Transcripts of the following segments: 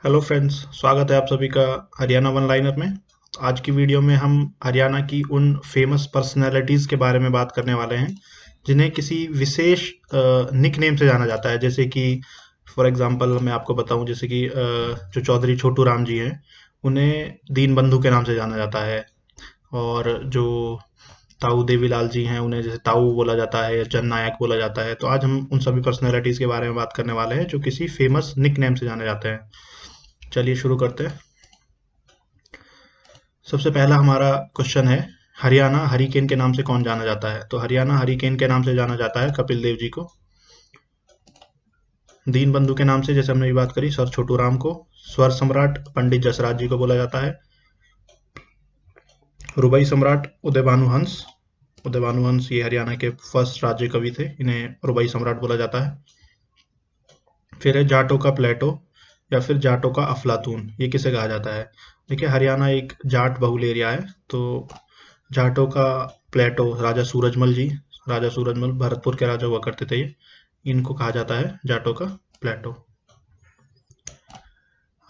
Hello friends, स्वागत है आप सभी का हरियाणा वन लाइनर में। आज की वीडियो में हम हरियाणा की उन फेमस पर्सनैलिटीज़ के बारे में बात करने वाले हैं जिन्हें किसी विशेष निक नेम से जाना जाता है। जैसे कि फॉर एग्जांपल मैं आपको बताऊं, जैसे कि जो चौधरी छोटू राम जी हैं, उन्हें दीन बंधु के नाम से जाना जाता है। और जो ताऊ देवीलाल जी हैं, उन्हें जैसे ताऊ बोला जाता है, जननायक बोला जाता है। तो आज हम उन सभी पर्सनैलिटीज़ के बारे में बात करने वाले हैं जो किसी फेमस निक नेम से जाने जाते हैं। चलिए शुरू करते हैं। सबसे पहला हमारा क्वेश्चन है, हरियाणा हरिकेन के नाम से कौन जाना जाता है? तो हरियाणा हरिकेन के नाम से जाना जाता है कपिल देव जी को। दीन बंधु के नाम से, जैसे हमने भी बात करी, सर छोटू राम को। स्वर सम्राट पंडित जसराज जी को बोला जाता है। रुबाई सम्राट उदय भानु हंस ये हरियाणा के फर्स्ट राज्य कवि थे, इन्हें रुबाई सम्राट बोला जाता है। फिर है जाटों का प्लेटो या फिर जाटों का अफलातून, ये किसे कहा जाता है? देखिए, हरियाणा एक जाट बहुल एरिया है, तो जाटों का प्लेटो राजा सूरजमल भरतपुर के राजा हुआ करते थे ये, इनको कहा जाता है जाटों का प्लेटो।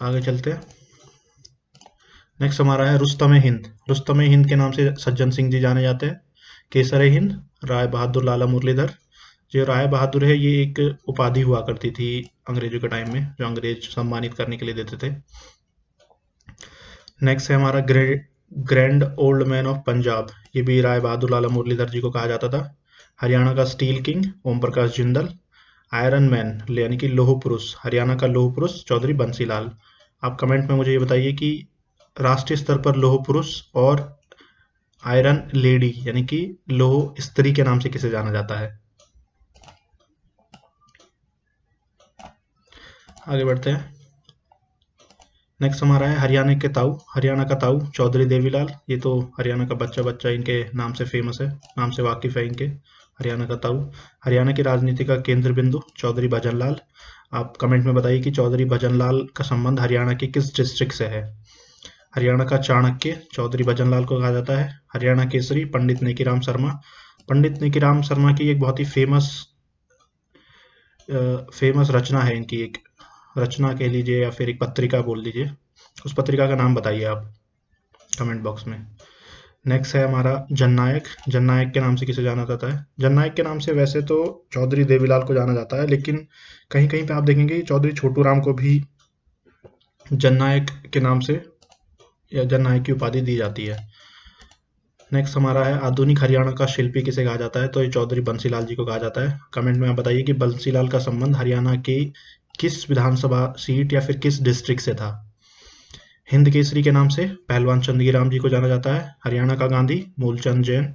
आगे चलते हैं। नेक्स्ट हमारा है रुस्तम हिंद के नाम से सज्जन सिंह जी जाने जाते हैं। केसर हिंद राय बहादुर लाला मुरलीधर। जो राय बहादुर है, ये एक उपाधि हुआ करती थी अंग्रेजों के टाइम में, जो अंग्रेज सम्मानित करने के लिए देते थे। नेक्स्ट है हमारा grand old man of Punjab. ये भी राय बहादुर लाला मुरलीधर जी को कहा जाता था। हरियाणा का steel king Om Prakash Jindal. Iron man यानी कि लौह पुरुष, हरियाणा का लौह पुरुष चौधरी बंसीलाल। आप कमेंट में मुझे ये बताइए कि राष्ट्रीय स्तर पर लौह पुरुष और आयरन लेडी यानी कि लौह स्त्री के नाम से किसे जाना जाता है? आगे बढ़ते हैं। नेक्स्ट हमारा है हरियाणा का ताऊ चौधरी देवीलाल। ये तो हरियाणा का बच्चा बच्चा इनके नाम से फेमस है, नाम से वाकिफ है इनके, हरियाणा का ताऊ। हरियाणा की राजनीति का केंद्र बिंदु चौधरी भजनलाल। आप कमेंट में बताइए कि चौधरी भजनलाल का संबंध हरियाणा के किस डिस्ट्रिक्ट से है? हरियाणा का चाणक्य चौधरी भजनलाल को कहा जाता है। हरियाणा केसरी पंडित नेकीराम शर्मा। पंडित नेकीराम शर्मा की एक बहुत ही फेमस रचना है इनकी, एक रचना कह लीजिए या फिर एक पत्रिका बोल लीजिए, उस पत्रिका का नाम बताइए आप कमेंट बॉक्स में। नेक्स्ट है हमारा जननायक के नाम से किसे जाना जाता है? जननायक के नाम से वैसे तो चौधरी देवीलाल को जाना जाता है, लेकिन कहीं कहीं पे आप देखेंगे कि चौधरी छोटू राम को भी जननायक के नाम से या जननायक की उपाधि दी जाती है। नेक्स्ट हमारा है आधुनिक हरियाणा का शिल्पी किसे कहा जाता है? तो ये चौधरी बंसीलाल जी को कहा जाता है। कमेंट में आप बताइए कि बंसीलाल का संबंध हरियाणा की किस विधानसभा सीट या फिर किस डिस्ट्रिक्ट से था? हिंद केसरी के नाम से पहलवान चंदगी राम जी को जाना जाता है। हरियाणा का गांधी मूलचंद जैन।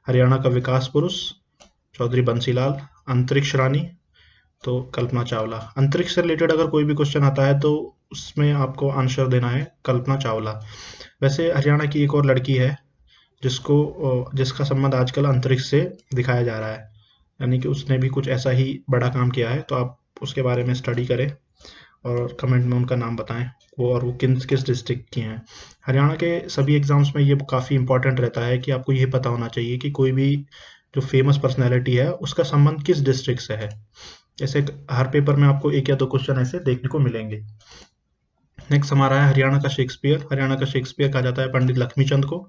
हरियाणा का विकास पुरुष चौधरी बंसीलाल। अंतरिक्ष रानी तो कल्पना चावला। अंतरिक्ष से रिलेटेड अगर कोई भी क्वेश्चन आता है तो उसमें आपको आंसर देना है कल्पना चावला। वैसे हरियाणा की एक और लड़की है जिसका संबंध आजकल अंतरिक्ष से दिखाया जा रहा है, यानी कि उसने भी कुछ ऐसा ही बड़ा काम किया है, तो आप उसके बारे में स्टडी करें और कमेंट में उनका नाम बताएं वो किस किस डिस्ट्रिक्ट की हैं। हरियाणा के सभी एग्जाम्स में ये काफ़ी इंपॉर्टेंट रहता है कि आपको ये पता होना चाहिए कि कोई भी जो फेमस पर्सनैलिटी है उसका संबंध किस डिस्ट्रिक्ट से है। ऐसे हर पेपर में आपको एक या दो क्वेश्चन ऐसे देखने को मिलेंगे। नेक्स्ट हमारा है हरियाणा का शेक्सपियर कहा जाता है पंडित लक्ष्मीचंद को।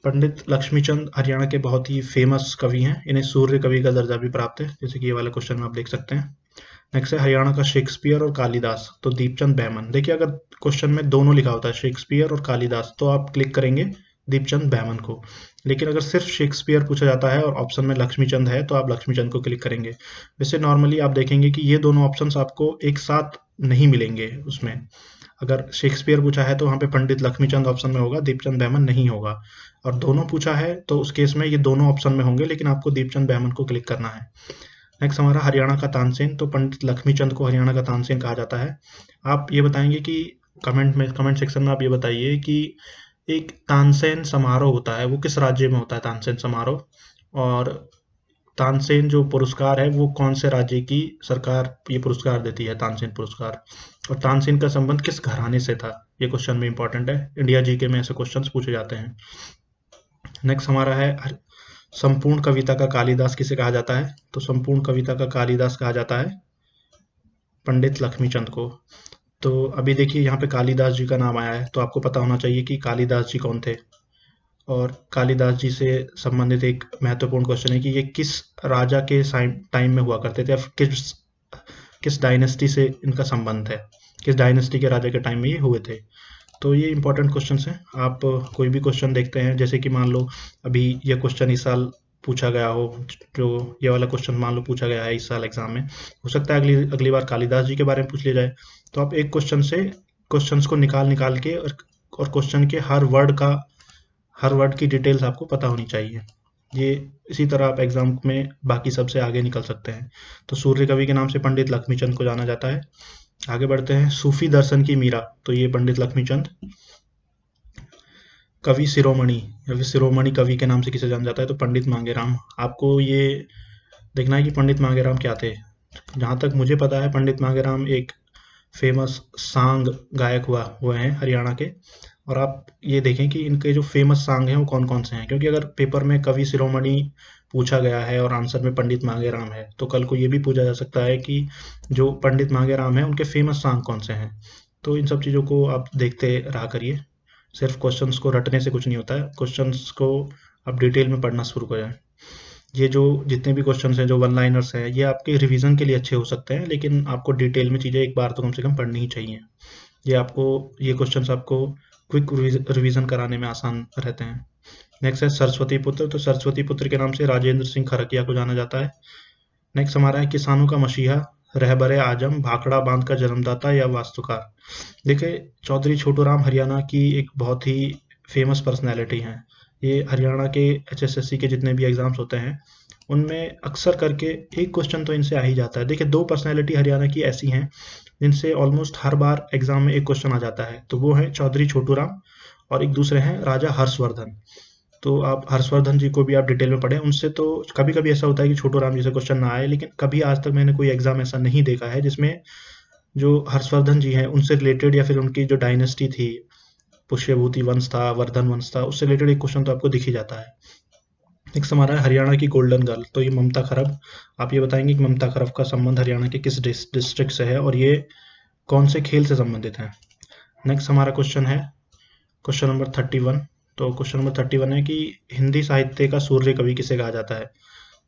पंडित लक्ष्मीचंद हरियाणा के बहुत ही फेमस कवि हैं, इन्हें सूर्य कवि का दर्जा भी प्राप्त है, जैसे कि ये वाले क्वेश्चन में आप देख सकते हैं। नेक्स्ट है हरियाणा का शेक्सपियर और कालिदास, तो दीपचंद बैमन। देखिए, अगर क्वेश्चन में दोनों लिखा होता है शेक्सपियर और कालिदास तो आप क्लिक करेंगे दीपचंद बैमन को, लेकिन अगर सिर्फ शेक्सपियर पूछा जाता है और ऑप्शन में लक्ष्मीचंद है तो आप लक्ष्मीचंद को क्लिक करेंगे। वैसे नॉर्मली आप देखेंगे कि ये दोनों ऑप्शंस आपको एक साथ नहीं मिलेंगे उसमें। अगर शेक्सपियर पूछा है तो वहाँ पे पंडित लक्ष्मीचंद ऑप्शन में होगा, दीपचंद बैमन नहीं होगा। और दोनों पूछा है तो उस केस में ये दोनों ऑप्शन में होंगे, लेकिन आपको दीपचंद बैमन को क्लिक करना है। नेक्स्ट हमारा हरियाणा का तानसेन, तो पंडित लक्ष्मीचंद को हरियाणा का तानसेन कहा जाता है। आप ये बताएंगे कि कमेंट सेक्शन में आप ये बताइए कि एक तानसेन समारोह होता है वो किस राज्य में होता है? तानसेन समारोह, और तानसेन जो पुरस्कार है वो कौन से राज्य की सरकार ये पुरस्कार देती है, तानसेन पुरस्कार, और तानसेन का संबंध किस घराने से था? ये क्वेश्चन में इंपॉर्टेंट है, इंडिया जीके में ऐसे क्वेश्चंस पूछे जाते हैं। नेक्स्ट हमारा है संपूर्ण कविता का कालिदास किसे कहा जाता है? तो संपूर्ण कविता का कालिदास कहा जाता है पंडित लक्ष्मीचंद को। तो अभी देखिए यहाँ पे कालिदास जी का नाम आया है, तो आपको पता होना चाहिए कि कालिदास जी कौन थे। और कालिदास जी से संबंधित एक महत्वपूर्ण क्वेश्चन है कि ये किस राजा के टाइम में हुआ करते थे, या किस किस डायनेस्टी से इनका संबंध है, किस डायनेस्टी के राजा के टाइम में ये हुए थे। तो ये इंपॉर्टेंट क्वेश्चन हैं। आप कोई भी क्वेश्चन देखते हैं, जैसे कि मान लो अभी ये क्वेश्चन इस साल पूछा गया हो, जो ये वाला क्वेश्चन मान लो पूछा गया है इस साल एग्जाम में, हो सकता है अगली अगली बार कालिदास जी के बारे में पूछ लिया जाए। तो आप एक क्वेश्चन से क्वेश्चंस को निकाल निकाल के और क्वेश्चन के हर वर्ड की डिटेल्स आपको पता होनी चाहिए। ये इसी तरह आप एग्जाम में बाकी सबसे आगे निकल सकते हैं। तो सूर्य कवि के नाम से पंडित लक्ष्मीचंद को जाना जाता है। आगे बढ़ते हैं। सूफी दर्शन की मीरा, तो ये पंडित लक्ष्मीचंद। कवि शिरोमणि या फिर शिरोमणि कवि के नाम से किसे जाना जाता है, तो पंडित मांगेराम। आपको ये देखना है कि पंडित मांगेराम क्या थे। जहाँ तक मुझे पता है पंडित मांगेराम एक फेमस सांग गायक हुए हैं हरियाणा के। और आप ये देखें कि इनके जो फेमस सांग हैं वो कौन कौन से हैं, क्योंकि अगर पेपर में कवि शिरोमणि पूछा गया है और आंसर में पंडित मांगेराम है, तो कल को ये भी पूछा जा सकता है कि जो पंडित मांगेराम है उनके फेमस सांग कौन से हैं। तो इन सब चीज़ों को आप देखते रहा करिए। सिर्फ क्वेश्चंस को रटने से कुछ नहीं होता है, क्वेश्चंस को आप डिटेल में पढ़ना शुरू करें। ये जो जितने भी क्वेश्चंस हैं, जो वन लाइनर्स हैं, ये आपके रिवीजन के लिए अच्छे हो सकते हैं, लेकिन आपको डिटेल में चीज़ें एक बार तो कम से कम पढ़नी ही चाहिए। ये क्वेश्चंस आपको क्विक रिवीजन कराने में आसान रहते हैं। नेक्स्ट है सरस्वती पुत्र, तो सरस्वती पुत्र के नाम से राजेंद्र सिंह खरकिया को जाना जाता है। नेक्स्ट हमारा है किसानों का मसीहा, रहबरे आजम, भाखड़ा बांध का जन्मदाता या वास्तुकार। देखिए चौधरी छोटूराम हरियाणा की एक बहुत ही फेमस पर्सनैलिटी हैं। ये हरियाणा के HSSC के जितने भी एग्जाम्स होते हैं उनमें अक्सर करके एक क्वेश्चन तो इनसे आ ही जाता है। देखिए दो पर्सनैलिटी हरियाणा की ऐसी हैं जिनसे ऑलमोस्ट हर बार एग्जाम में एक क्वेश्चन आ जाता है, तो वो है चौधरी छोटूराम और एक दूसरे हैं राजा हर्षवर्धन। तो आप हर्षवर्धन जी को भी आप डिटेल में पढ़ें। उनसे तो कभी कभी ऐसा होता है कि छोटूराम जी से क्वेश्चन ना आए, लेकिन कभी आज तक मैंने कोई एग्जाम ऐसा नहीं देखा है जिसमें जो हर्षवर्धन जी हैं उनसे रिलेटेड या फिर उनकी जो डायनेस्टी थी, पुष्यभूति वंश था, वर्धन वंश था, उससे रिलेटेड एक क्वेश्चन तो आपको दिख ही जाता है। नेक्स्ट हमारा है हरियाणा की गोल्डन गर्ल, तो ये ममता खरब। आप ये बताएंगे कि ममता खरब का संबंध हरियाणा के किस डिस्ट्रिक्ट से है और ये कौन से खेल से संबंधित है। नेक्स्ट हमारा क्वेश्चन है क्वेश्चन नंबर 31। तो क्वेश्चन नंबर 31 है कि हिंदी साहित्य का सूर्य कवि किसे कहा जाता है।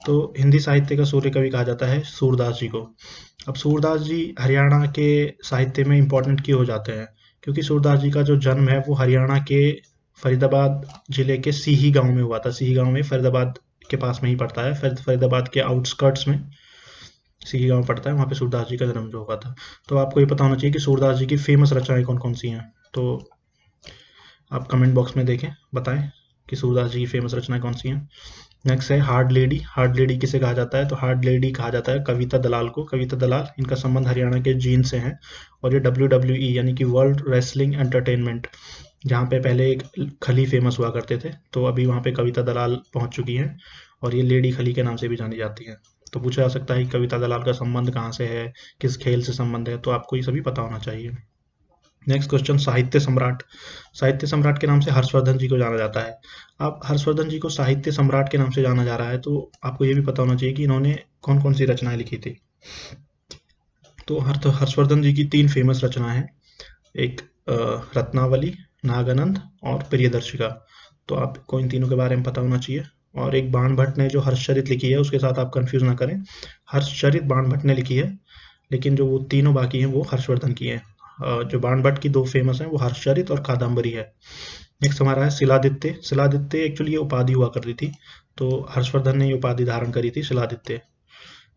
तो हिंदी साहित्य का सूर्य कवि कहा जाता है सूरदास जी को। अब सूरदास जी हरियाणा के साहित्य में इंपॉर्टेंट क्यों हो जाते हैं, क्योंकि सूरदास जी का जो जन्म है वो हरियाणा के फरीदाबाद जिले के सीही गांव में हुआ था। सीही गांव में फरीदाबाद के पास में ही पड़ता है, फरीदाबाद के आउटस्कर्ट्स में सीही गांव पड़ता है, वहाँ पे सूरदास जी का जन्म जो हुआ था। तो आपको ये पता होना चाहिए कि सूरदास जी की फेमस रचनाएं कौन कौन सी हैं। तो आप कमेंट बॉक्स में देखें, बताएं कि सूरदास जी की फेमस रचनाएं कौन सी हैं। नेक्स्ट है हार्ड लेडी। हार्ड लेडी किसे कहा जाता है, तो हार्ड लेडी कहा जाता है कविता दलाल को। कविता दलाल, इनका संबंध हरियाणा के जींद से है। और ये WWE यानी कि वर्ल्ड रेसलिंग एंटरटेनमेंट, जहाँ पे पहले एक खली फेमस हुआ करते थे, तो अभी वहाँ पे कविता दलाल पहुँच चुकी हैं और ये लेडी खली के नाम से भी जानी जाती है। तो पूछा जा सकता है कि कविता दलाल का संबंध कहाँ से है, किस खेल से संबंध है, तो आपको ये सभी पता होना चाहिए। नेक्स्ट क्वेश्चन साहित्य सम्राट। साहित्य सम्राट के नाम से हर्षवर्धन जी को जाना जाता है। अब हर्षवर्धन जी को साहित्य सम्राट के नाम से जाना जा रहा है, तो आपको ये भी पता होना चाहिए कि इन्होंने कौन कौन सी रचनाएं लिखी थी। तो हर्षवर्धन जी की 3 फेमस रचनाएं हैं, एक रत्नावली, नागानंद और प्रियदर्शिका। तो आपको इन तीनों के बारे में पता होना चाहिए। और एक बाण भट्ट ने जो हर्षचरित लिखी है उसके साथ आप कंफ्यूज ना करें, हर्षचरित बाण भट्ट ने लिखी है, लेकिन जो वो तीनों बाकी हैं वो हर्षवर्धन की हैं। जो बाण भट्ट की 2 फेमस हैं वो हर्षचरित और कादम्बरी है। नेक्स्ट हमारा है शिलादित्य। शिलादित्य एक्चुअली ये उपाधि हुआ करती थी, तो हर्षवर्धन ने ये उपाधि धारण करी थी, शिलादित्य।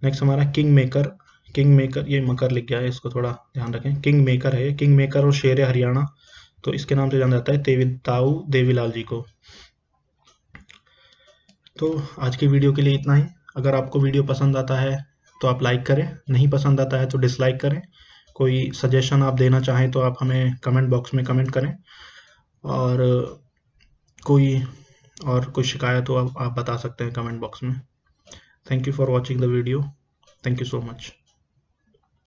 नेक्स्ट हमारा किंग मेकर। किंग मेकर, ये मकर लिख गया है, इसको थोड़ा ध्यान रखें। किंग मेकर है, किंग मेकर और शेर हरियाणा, तो इसके नाम से जाना जाता है ताऊ देवीलाल जी को। तो आज की वीडियो के लिए इतना ही। अगर आपको वीडियो पसंद आता है तो आप लाइक करें, नहीं पसंद आता है तो डिसलाइक करें। कोई सजेशन आप देना चाहें तो आप हमें कमेंट बॉक्स में कमेंट करें, और कोई शिकायत हो आप बता सकते हैं कमेंट बॉक्स में। Thank you for watching the video. Thank you so much.